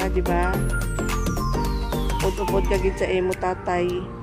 di ba? Upod-upod kagid sa imo tatay.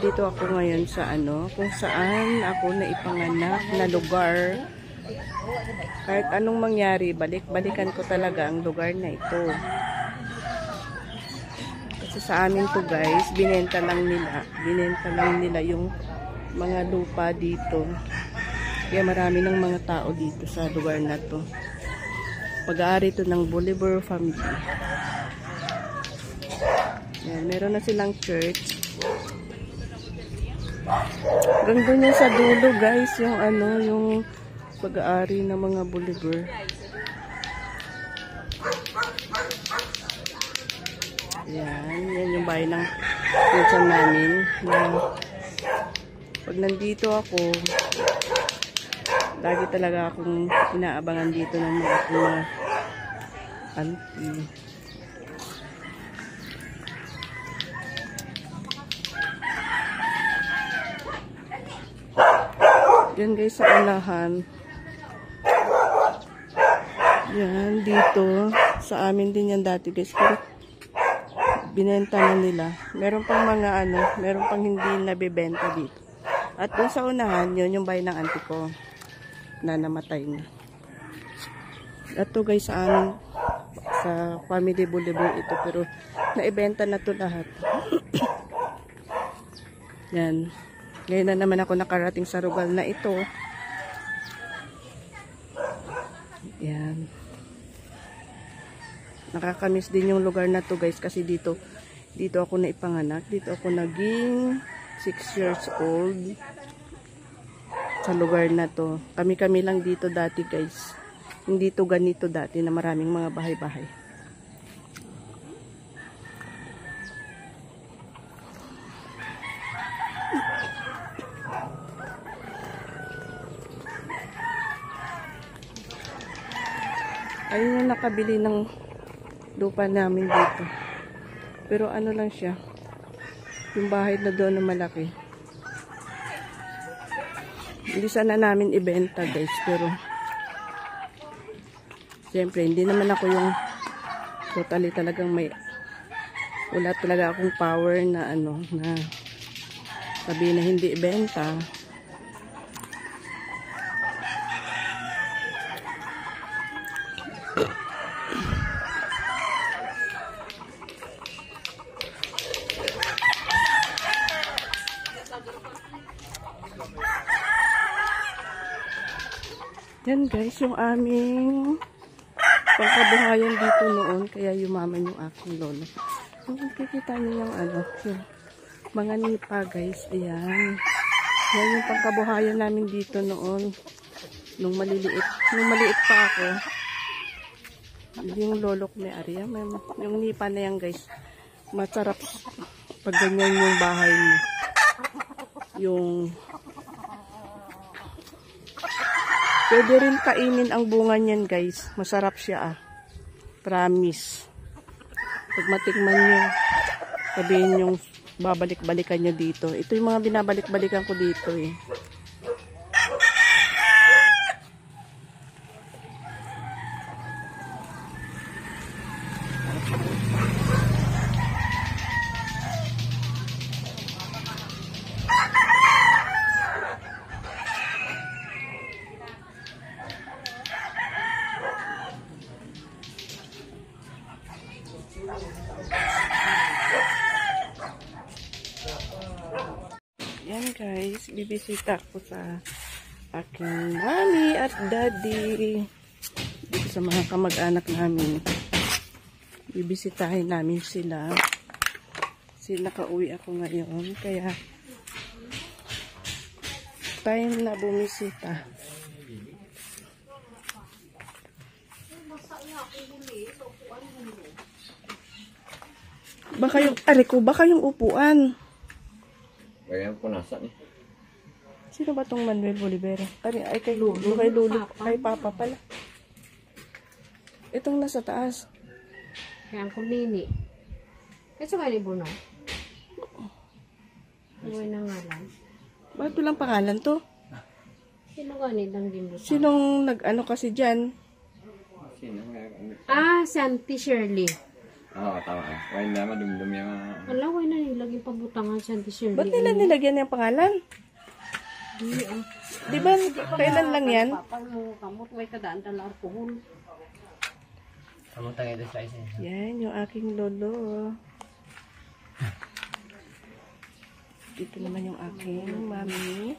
nandito ako ngayon sa kung saan ako naipanganak na lugar. Kahit anong mangyari, balik-balikan ko talaga ang lugar na ito. Kasi sa amin to guys, binenta lang nila yung mga lupa dito. Kaya marami ng mga tao dito sa lugar na to. Pag-aari ito ng Bolivar family. Yan, meron na silang church. Hanggang doon yung sa dulo guys, yung yung pag-aari ng mga Bolivar. Yan yung bahay ng pinsan namin. Pag nandito ako, lagi talaga akong inaabangan dito ng mga auntie. Yan guys, sa unahan. Yan, dito. Sa amin din yan dati guys. Pero binenta na nila. Meron pang mga meron pang hindi nabibenta dito. At doon sa unahan, yun yung bahay ng auntie ko na namatay na. Ito guys, sa amin, sa family Bolivar ito. Pero naibenta na to lahat. Yan. Ngayon na naman ako nakarating sa lugar na ito. Yan. Nakakamiss din yung lugar na to guys kasi dito ako naipanganak. Dito ako naging 6 years old sa lugar na to. Kami lang dito dati guys. Hindi to ganito dati na maraming mga bahay-bahay. Ayun yung nakabili ng lupa namin dito. Pero ano lang siya. Yung bahay na doon na malaki. Hindi sana namin ibenta guys. Pero siyempre hindi naman ako yung totally talagang wala talaga akong power na na sabihin na hindi ibenta. Yan guys, yung aming pangkabuhayan dito noon, kaya yumaman yung aking lolo. Kung kikita niyo yung yung mga nipa guys, ayan. Yan yung pangkabuhayan namin dito noon, nung maliit pa ako. Yung lolo ko may ari, yung nipa na yan guys. Masarap pag ganyan yung bahay mo. Pwede rin kainin ang bunga niyan guys. Masarap siya Promise. Pag matikman nyo, sabihin yung babalik-balikan nyo dito. Ito yung mga binabalik-balikan ko dito Yan guys, bibisita ko sa aking mommy at daddy dito sa mga kamag-anak namin. Bibisitahin namin sila kasi nakauwi ako ngayon, kaya time na bumisita. Baka yung upuan. Bayan ko nasa ni. Sino ba tong Manuel Bolivar? Ay kay Lulu, kay Papa pala. Itong nasa taas. Kaya ko nini. Kasi nga libo no? Huwag na ngalan. Bakit walang pangalan to? Sino ganit ang limbo? Sinong nag-ano kasi dyan? Si Auntie Shirley. Oo, tama. Why naman dumdum yung... Alaway na nilagay pabutangan siya di Shirley. Ba't nila nilagyan yung pangalan? Di Di ba, kailan lang yan? Papal mo kamot, may kadaan tala alcohol. Kamutang ito sa isa. Yan, yung aking lolo. Dito naman yung aking mami.